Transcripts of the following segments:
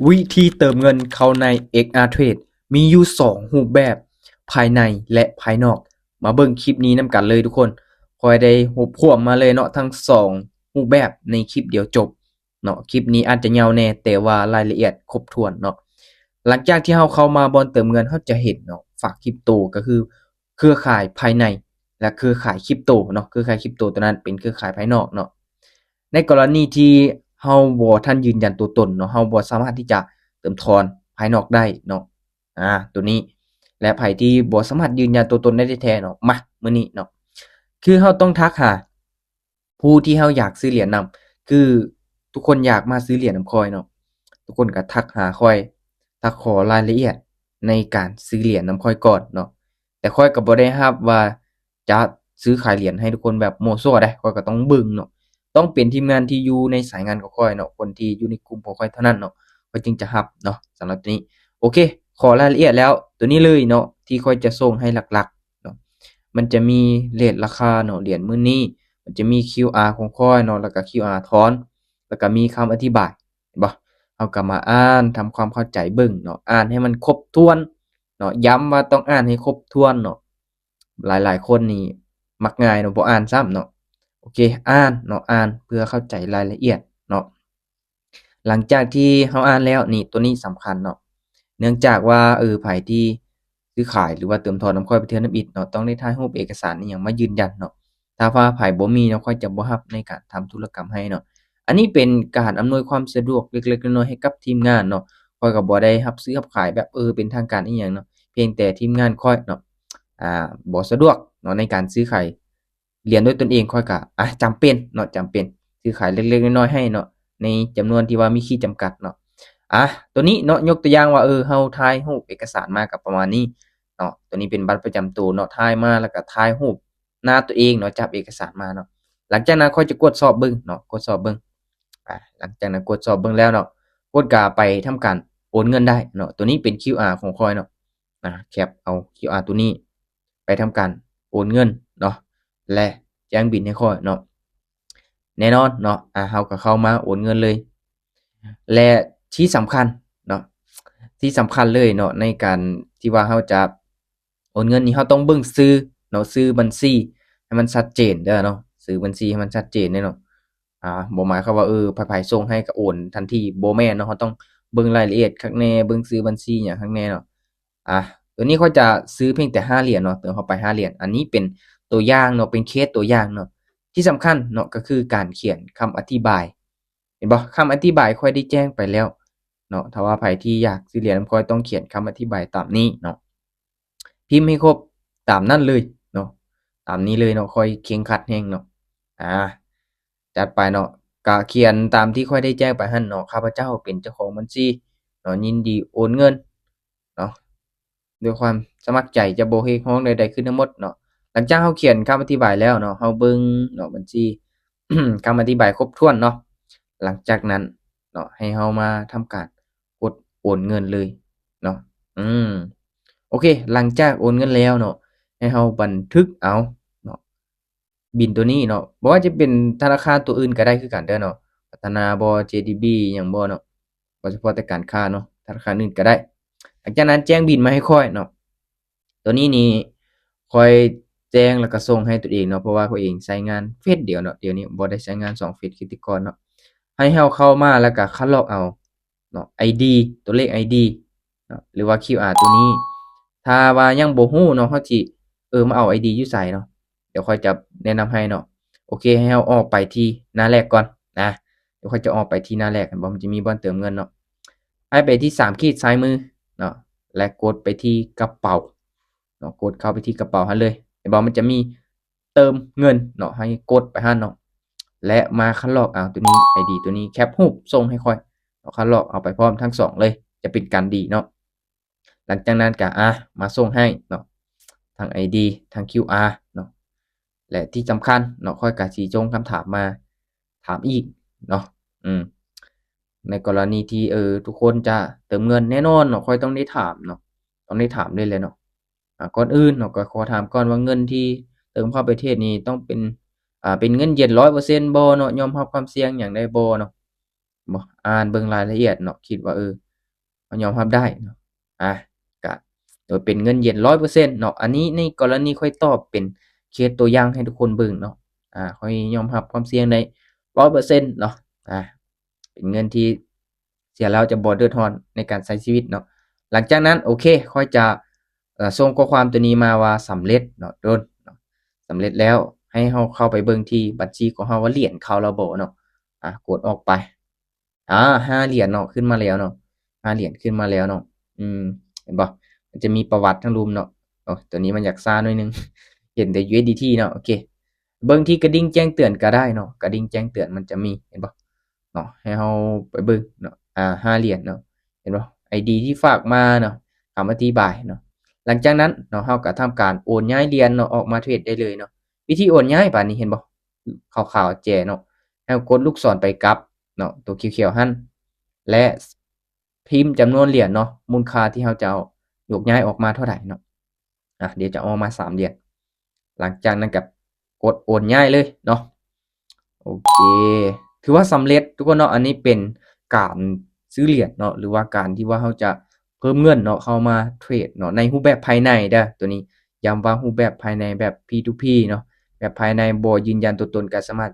วิธีเติมเงินเข้าใน XR Trade มีอยู่2รูปแบบภายในและภายนอกมาเบิ่งคลิปนี้นำกันเลยทุกคนขอยได้รวบรวมมาเลยเนาะทั้ง2รูปแบบในคลิปเดียวจบเนาะคลิปนี้อาจจะยาวแน่แต่ว่ารายละเอียดครบถ้วนเนาะหลังจากที่เราเข้ามาบอนเติมเงินเราจะเห็นเนาะฝากคริปโตก็คือเครือข่ายภายในและเครือข่ายคริปโตเนาะเครือข่ายคริปโตตัวนั้นเป็นเครือข่ายภายนอกเนาะ ในกรณีที่เราบ่ทันยืนยันตัวตนเนาะเราบ่สามารถที่จะเติมทอนภายนอกได้เนาะตัวนี้และไผที่บ่สามารถยืนยันตัวตนได้แท้ๆเนาะมามื้อนี้เนาะคือเราต้องทักหาผู้ที่เราอยากซื้อเหรียญนำคือทุกคนอยากมาซื้อเหรียญนำข้อยเนาะทุกคนก็ทักหาข้อยทักขอรายละเอียดในการซื้อเหรียญนำข้อยก่อนเนาะแต่ข้อยก็บ่ได้รับว่าจะซื้อขายเหรียญให้ทุกคนแบบมั่วซั่วเด้ข้อยก็ต้องเบิ่งเนาะ ต้องเป็นทีมงานที่อยู่ในสายงานของข้อยเนาะคนที่อยู่ในกลุ่มของข้อยเท่านั้นเนาะข้อยจึงจะรับเนาะสำหรับตัวนี้โอเคขอรายละเอียดแล้วตัวนี้เลยเนาะที่ข้อยจะส่งให้หลักๆเนาะมันจะมีเรตราคาเนาะเหรียญมื้อนี้มันจะมี QR ของข้อยเนาะแล้วก็ QR ถอนแล้วก็มีคำอธิบายเห็นบ่เราก็มาอ่านทำความเข้าใจเบิ่งเนาะอ่านให้มันครบถ้วนเนาะย้ำว่าต้องอ่านให้ครบถ้วนเนาะหลายๆคนนี่มักง่ายเนาะบ่อ่านซ้ำเนาะ โอเคอ่านเนาะอ่านเพื่อเข้าใจรายละเอียดเนาะหลังจากที่เราอ่านแล้วนี่ตัวนี้สำคัญเนาะเนื่องจากว่าไผที่ซื้อขายหรือว่าเติมถอนนำข้อยไปเทื่อนำอิฐเนาะต้องได้ถ่ายรูปเอกสารอิหยังมายืนยันเนาะถ้าว่าไผบ่มีเนาะข้อยจะบ่รับในการทำธุรกรรมให้เนาะอันนี้เป็นการอำนวยความสะดวกเล็กๆน้อยๆให้กับทีมงานเนาะข้อยก็บ่ได้รับซื้อรับขายแบบเป็นทางการอิหยังเนาะเพียงแต่ทีมงานข้อยเนาะ บ่สะดวกเนาะในการซื้อขายเหรียญด้วยตนเองข้อยก็จำเป็นเนาะจำเป็นซื้อขายเล็กๆน้อยๆให้เนาะในจำนวนที่ว่ามีขีดจำกัดเนาะตัวนี้เนาะยกตัวอย่างว่าเราถ่ายรูปเอกสารมาก็ประมาณนี้เนาะตัวนี้เป็นบัตรประจำตัวเนาะถ่ายมาแล้วก็ถ่ายรูปหน้าตัวเองเนาะจับเอกสารมาเนาะหลังจากนั้นค่อยจะกดสอบเบิ่งเนาะกดสอบเบิ่งหลังจากนั้นกดสอบเบิ่งแล้วเนาะกดก็ไปทำการโอนเงินได้เนาะตัวนี้เป็น QR ของข้อยเนาะแคปเอา QR ตัวนี้ ไปทำการโอนเงินเนาะและแจ้งบิลให้ข้อยเนาะแน่นอนเนาะเราก็เข้ามาโอนเงินเลยและที่สำคัญเนาะที่สำคัญเลยเนาะในการที่ว่าเราจะโอนเงินนี่เราต้องเบิ่งชื่อเนาะชื่อบัญชีให้มันชัดเจนเด้อเนาะชื่อบัญชีให้มันชัดเจนเด้อเนาะบ่หมายความว่าไผๆส่งให้ก็โอนทันทีบ่แม่นเนาะเราต้องเบิ่งรายละเอียดคักแหน่เบิ่งชื่อบัญชีหยังคักแหน่เนาะอ่า ตัวนี้เขาจะซื้อเพียงแต่5เหรียญเนาะเติมเข้าไป5เหรียญอันนี้เป็นตัวอย่างเนาะเป็นเคสตัวอย่างเนาะที่สำคัญเนาะก็คือการเขียนคำอธิบายเห็นบ่คำอธิบายข้อยได้แจ้งไปแล้วเนาะถ้าว่าไผที่อยากซื้อเหรียญนำข้อยต้องเขียนคำอธิบายตามนี้เนาะพิมพ์ให้ครบตามนั้นเลยเนาะตามนี้เลยเนาะข้อยเคร่งครัดแรงเนาะอาจัดไปเนาะก็เขียนตามที่ข้อยได้แจ้งไปหั้นเนาะข้าพเจ้าเป็นเจ้าของบัญชีเนาะยินดีโอนเงินเนาะ ด้วยความสมัครใจจะบ่เฮ็ดฮ้องใดๆขึ้นทั้งหมดเนาะหลังจากเราเขียนคำอธิบายแล้วเนาะเราเบิ่งเนาะบัญชีคำอธิบายครบถ้วนเนาะหลังจากนั้นเนาะให้เรามาทำการกดโอนเงินเลยเนาะอืมโอเคหลังจากโอนเงินแล้วเนาะให้เราบันทึกเอาเนาะบิลตัวนี้เนาะบ่ว่าจะเป็นธนาคารตัวอื่นก็ได้คือกันเด้อเนาะพัฒนาบ่ JDB หยังบ่เนาะบ่เฉพาะแต่การค้าเนาะธนาคารอื่นก็ได้ หลังจากนั้นแจ้งบิลมาให้ข้อยเนาะตัวนี้นี่ข้อยแจ้งแล้วก็ส่งให้ตัวเองเนาะเพราะว่าข้อยเองใช้งานเฟซเดียวเนาะเดี๋ยวนี้บ่ได้ใช้งาน2เฟซคือแต่ก่อนเนาะให้เราเข้ามาแล้วก็คัดลอกเอาเนาะ ID ตัวเลข ID เนาะหรือว่า QR ตัวนี้ถ้าว่ายังบ่ฮู้เนาะเราสิมาเอา ID อยู่ไสเนาะเดี๋ยวข้อยจะแนะนำให้เนาะโอเคให้เราออกไปที่หน้าแรกก่อนนะเดี๋ยวข้อยจะออกไปที่หน้าแรกเห็นบ่มันจะมีบ่อนเติมเงินเนาะให้ไปที่3ขีดซ้ายมือ เนาะและกดไปที่กระเป๋าเนาะกดเข้าไปที่กระเป๋าหันเลยเห็นบ่มันจะมีเติมเงินเนาะให้กดไปหันเนาะและมาคัดลอกเอาตัวนี้ ID ตัวนี้แคปรูปส่งให้ค่อยเนาะคัดลอกเอาไปพร้อมทั้ง2เลยจะเป็นการดีเนาะหลังจากนั้นก็มาส่งให้เนาะทั้ง ID ทั้ง QR เนาะและที่สำคัญเนาะค่อยก็สิส่งคำถามมาถามอีกเนาะอืม ในกรณีที่ทุกคนจะเติมเงินแน่นอนเนาะค่อยต้องได้ถามเนาะต้องได้ถามเลยแหละเนาะก่อนอื่นเนาะก็ขอถามก่อนว่าเงินที่เติมเข้าประเทศนี้ต้องเป็นเป็นเงินเย็น100%บ่เนาะยอมรับความเสี่ยงหยังได้บ่เนาะบ่อ่านเบิ่งรายละเอียดเนาะคิดว่า เขายอมรับได้เนาะก็โดยเป็นเงินเย็น100%เนาะอันนี้ในกรณีค่อยตอบเป็นเคสตัวอย่างให้ทุกคนเบิ่งเนาะค่อยยอมรับความเสี่ยงได้100%เนาะเป็นเงินที่เสียแล้วจะบ่เดือดร้อนในการใช้ชีวิตเนาะหลังจากนั้นโอเคค่อยจะส่งข้อความตัวนี้มาว่าสำเร็จเนาะโดนเนาะสำเร็จแล้วให้เราเข้าไปเบิ่งที่บัญชีของเราว่าเหรียญเข้าแล้วบ่เนาะกดออกไป5เหรียญเนาะขึ้นมาแล้วเนาะ5เหรียญขึ้นมาแล้วเนาะเห็นบ่มันจะมีประวัติทั้งรุมเนาะตัวนี้มันอยากซ่าหน่อยนึง เห็นแต่ USDT เนาะโอเคเบิ่งที่กระดิ่งแจ้งเตือนก็ได้เนาะกระดิ่งแจ้งเตือนมันจะมีเห็นบ่เนาะให้เราไปเบิ่งเนาะ5เหรียญเนาะเห็นบ่ ID ที่ฝากมาเนาะคำอธิบายเนาะหลังจากนั้นเนาะเราก็ทำการโอนย้ายเหรียญเนาะออกมาเทรดได้เลยเนาะวิธีโอนย้ายบาดนี้เห็นบ่ขาวๆแจ้เนาะให้เรากดลูกศรไปกลับเนาะตัวเขียวๆหั่นและพิมพ์จำนวนเหรียญเนาะมูลค่าที่เราจะเอายกย้ายออกมาเท่าใดเนาะเดี๋ยวจะเอามา3เหรียญหลังจากนั้นก็กดโอนย้ายเลยเนาะโอเคถือว่าสำเร็จทุกคนเนาะอันนี้เป็นการซื้อเหรียญเนาะหรือว่าการที่ว่าเราจะเพิ่มเงินเนาะเข้ามาเทรดเนาะในรูปแบบภายในเด้อตัวนี้ย้ำว่ารูปแบบภายในแบบ P2P เนาะแบบภายในบ่ยืนยันตัวตนก็สามารถ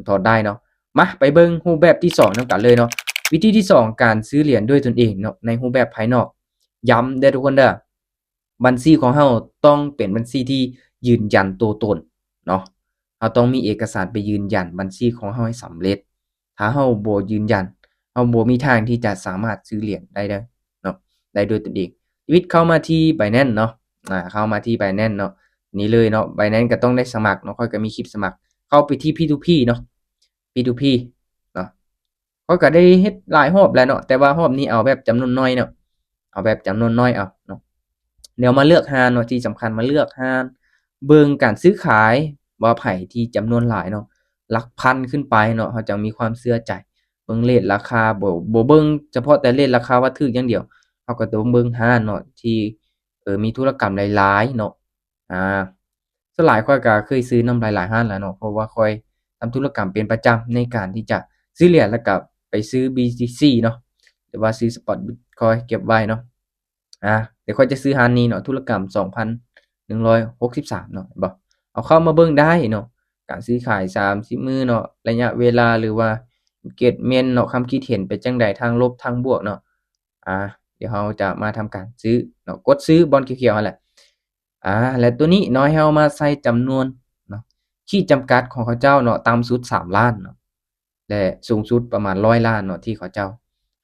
ถอนได้เนาะมาไปเบิ่งรูปแบบที่2นำกันเลยเนาะวิธีที่2การซื้อเหรียญด้วยตนเองเนาะในรูปแบบภายนอกย้ำเด้อทุกคนเด้อบัญชีของเราต้องเป็นบัญชีที่ยืนยันตัวตนเนาะเราต้องมีเอกสารไปยืนยันบัญชีของเราให้สำเร็จถ้าเราบ่ยืนยันเราบ่มีทางที่จะสามารถซื้อเหรียญได้เด้อเนาะได้ด้วยตนเองวิธีเข้ามาที่ Binance เนาะเข้ามาที่ Binance เนาะนี่เลยเนาะ Binance ก็ต้องได้สมัครเนาะค่อยก็มีคลิปสมัครเข้าไปที่ P2P เนาะ P2P เนาะข้อยก็ได้เฮ็ดหลายรอบแล้วเนาะแต่ว่ารอบนี้เอาแบบจำนวนน้อยเนาะเอาแบบจำนวนน้อยเอาเนาะเดี๋ยวมาเลือกร้านเนาะที่สำคัญมาเลือกร้านเบิ่งการซื้อขายว่าไผที่จำนวนหลายเนาะหลักพันขึ้นไปเนาะเราจั่งมีความเชื่อใจเบิ่งเรตราคาบ่เบิ่งเฉพาะแต่เรตราคาว่าถูกอย่างเดียวเราก็ต้องเบิ่งร้านเนาะที่มีธุรกรรมหลายๆเนาะส่วนหลายข้อยก็เคยซื้อนำหลายๆร้านแล้วเนาะเพราะว่าข้อยทำธุรกรรมเป็นประจำในการที่จะซื้อเหรียญแล้วก็ไปซื้อ BTC เนาะหรือว่าซื้อ Spot Bitcoin เก็บไว้เนาะเดี๋ยวข้อยจะซื้อร้านนี้เนาะธุรกรรม2,163เนาะเห็นบ่เอาเข้ามาเบิ่งได้เนาะการซื้อขาย30มื้อเนาะระยะเวลาหรือว่า engagement เนาะความคิดเห็นเป็นจั่งใดทางลบทางบวกเนาะเดี๋ยวเราจะมาทำการซื้อเนาะกดซื้อบอลเขียวๆนั่นแหละและตัวนี้เนาะให้เรามาใส่จำนวนเนาะขีดจำกัดของเขาเจ้าเนาะต่ำสุด3ล้านเนาะและสูงสุดประมาณ100ล้านเนาะที่เขาเจ้า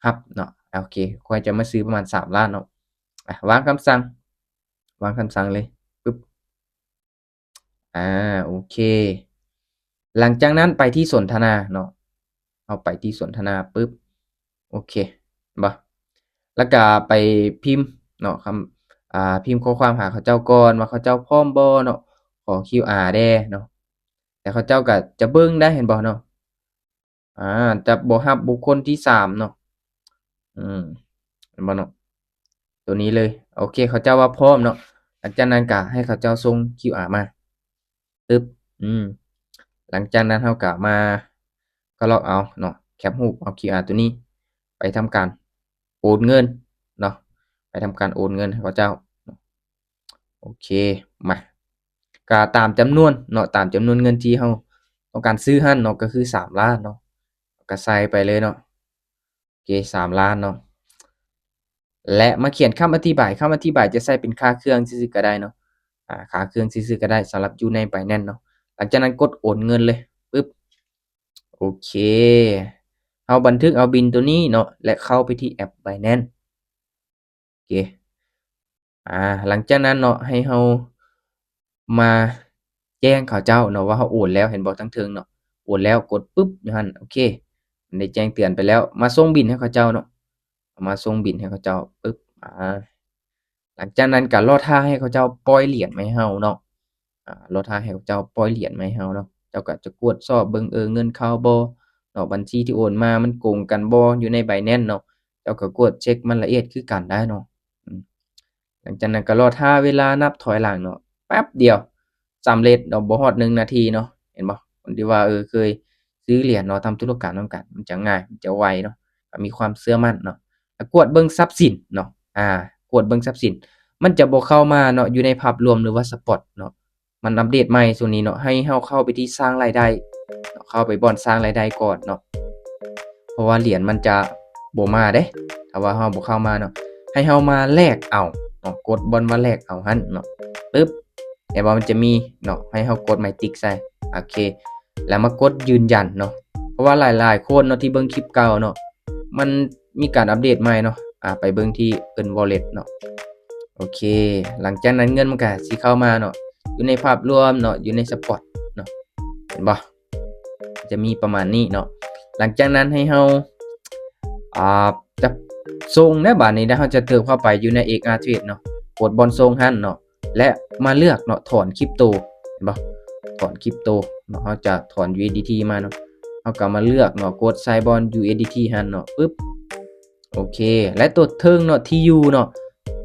รับเนาะโอเคข้อยจะมาซื้อประมาณ3ล้านเนาะวางคำสั่งวางคำสั่งเลยปึ๊บโอเคหลังจากนั้นไปที่สนทนาเนาะเอาไปที่สนทนาปึ๊บโอเคเห็นบ่แล้วก็ไปพิมพ์เนาะพิมพ์ข้อความหาเขาเจ้าก่อนว่าเขาเจ้าพร้อมบ่เนาะขอ QR แด่เนาะแต่เขาเจ้าก็จะเบิ่งได้เห็นบ่เนาะจะบ่รับบุคคลที่3เนาะเห็นบ่เนาะตัวนี้เลยโอเคเขาเจ้าว่าพร้อมเนาะหลังจากนั้นก็ให้เขาเจ้าส่ง QR มาปึ๊บหลังจากนั้นเราก็มาก็ลอกเอาเนาะแคปรูปเอา QR ตัวนี้ไปทำการโอนเงินเนาะไปทำการโอนเงินให้เขาเจ้าโอเคมาก็ตามจำนวนเนาะตามจำนวนเงินที่เราต้องการซื้อหั่นเนาะก็คือ3ล้านเนาะก็ใส่ไปเลยเนาะโอเค3ล้านเนาะและมาเขียนคำอธิบายคำอธิบายจะใส่เป็นค่าเครื่องซื่อๆก็ได้เนาะค่าเครื่องซื่อๆก็ได้สำหรับอยู่ใน Binance เนาะหลังจากนั้นกดโอนเงินเลยปึ๊บโอเคเราบันทึกเอาบิลตัวนี้เนาะและเข้าไปที่แอป Binance โอเคหลังจากนั้นเนาะให้เรามาแจ้งเขาเจ้าเนาะว่าเราโอนแล้วเห็นบ่ทางเทิงเนาะโอนแล้วกดปึ๊บอยู่หั่นโอเคมันได้แจ้งเตือนไปแล้วมาส่งบิลให้เขาเจ้าเนาะมาส่งบิลให้เขาเจ้าปึ๊บหลังจากนั้นก็รอท่าให้เขาเจ้าปล่อยเหรียญมาให้เราเนาะรอท่าให้เขาเจ้าปล่อยเหรียญมาให้เราเนาะเจ้าก็จะตรวจสอบเบิ่งเงินเข้าบ่เนาะบัญชีที่โอนมามันตรงกันบ่อยู่ใน Binance เนาะเจ้าก็กดเช็กมันละเอียดคือกันได้เนาะหลังจากนั้นก็รอท่าเวลานับถอยหลังเนาะแป๊บเดียวสำเร็จเนาะบ่ฮอด1นาทีเนาะเห็นบ่คนที่ว่าเคยซื้อเหรียญเนาะทำธุรกรรมนำกันมันจะง่ายมันจะไวเนาะก็มีความเชื่อมั่นเนาะ กวดเบิ่งทรัพย์สินเนาะกวดเบิ่งทรัพย์สินมันจะบ่เข้ามาเนาะอยู่ในภาพรวมหรือว่าสปอตเนาะมันอัปเดตใหม่ช่วงนี้เนาะให้เฮาเข้าไปที่สร้างรายได้เนาะเข้าไปบ่อนสร้างรายได้ก่อนเนาะเพราะว่าเหรียญมันจะบ่มาเด้ถ้าว่าเฮาบ่เข้ามาเนาะให้เฮามาแลกเอาเนาะกดบ่อนมาแลกเอาหั่นเนาะปึ๊บเห็นบ่มันจะมีเนาะให้เฮากดไม้ติ๊กใส่โอเคแล้วมากดยืนยันเนาะเพราะว่าหลายๆคนเนาะที่เบิ่งคลิปเก่าเนาะมันมีการอัปเดตใหม่เนาะไปเบิ่งที่เอิ้น wallet เนาะโอเคหลังจากนั้นเงินมันก็สิเข้ามาเนาะอยู่ในภาพรวมเนาะอยู่ในสปอตเนาะเห็นบ่จะมีประมาณนี้เนาะหลังจากนั้นให้เฮาจะส่งในบาดนี้นะเฮาจะเติมเข้าไปอยู่ใน XR Trade เนาะกดบอนส่งหั่นเนาะและมาเลือกเนาะถอนคริปโตเห็นบ่ถอนคริปโตเนาะเฮาจะถอน USDT มาเนาะเฮาก็มาเลือกเนาะกดใส่บอน USDT หั่นเนาะปึ๊บโอเคและตัวเทิงเนาะ TU เนาะ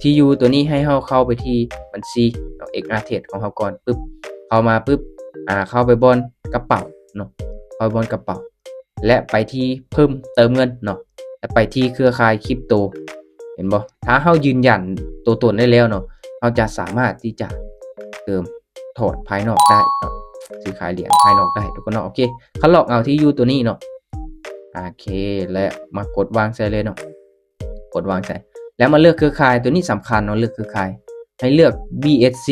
TU ตัวนี้ให้เฮาเข้าไปที่บัญชีเนาะ XR Trade ของเฮาก่อนปึ๊บเข้ามาปึ๊บเข้าไปบอนกระเป๋าเนาะเข้าบอนกระเป๋าและไปที่เพิ่มเติมเงินเนาะและไปที่เครือข่ายคริปโตเห็นบ่ถ้าเฮายืนยันตัวตนได้แล้วเนาะเฮาจะสามารถที่จะเติมถอนภายนอกได้เนาะซื้อขายเหรียญภายนอกได้ทุกคนเนาะโอเคคันลอกเอาที่อยู่ตัวนี้เนาะโอเคและมากดวางใส่เลยเนาะกดวางใส่แล้วมาเลือกเครือข่ายตัวนี้สำคัญเนาะเลือกเครือข่ายให้เลือก BSC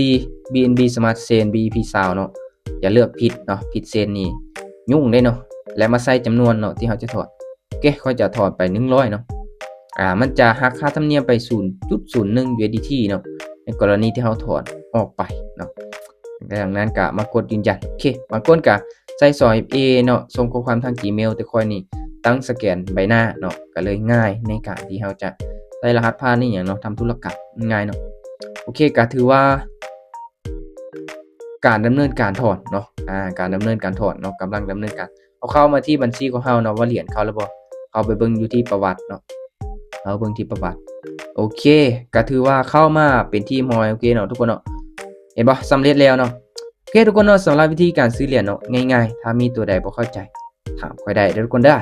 BNB Smart Chain BEP Sound เนาะอย่าเลือกผิดเนาะผิดเซนนี่ยุ่งได้เนาะและมาใส่จำนวนเนาะที่เราจะถอดโอเคเขาจะถอดไป100เนาะมันจะหักค่าธรรมเนียมไป 0.01 USDT เนาะในกรณีที่เราถอนออกไปเนาะดังนั้นก็มากดยืนยันโอเคบางคนก็ใส่ 2FA เนาะส่งข้อความทาง Gmail แต่ค่อยนี่ตั้งสแกนใบหน้าเนาะก็เลยง่ายในการที่เราจะใส่รหัสผ่านนี่อย่างเนาะทำธุรกรรมง่ายเนาะโอเคก็ถือว่าการดำเนินการถอนเนาะการดำเนินการถอนเนาะกำลังดำเนินการเอาเข้ามาที่บัญชีของเราเนาะว่าเหรียญเข้าแล้วบ่เอาไปเบิ่งอยู่ที่ประวัติเนาะเอาเบิ่งที่ประวัติโอเคก็ถือว่าเข้ามาเป็นที่มอยโอเคเนาะทุกคนเนาะเห็นบ่สำเร็จแล้วเนาะโอเคทุกคนเนาะสำหรับวิธีการซื้อเหรียญเนาะง่ายๆถ้ามีตัวใดบ่เข้าใจถามค่อยได้เด้อทุกคนเด้อ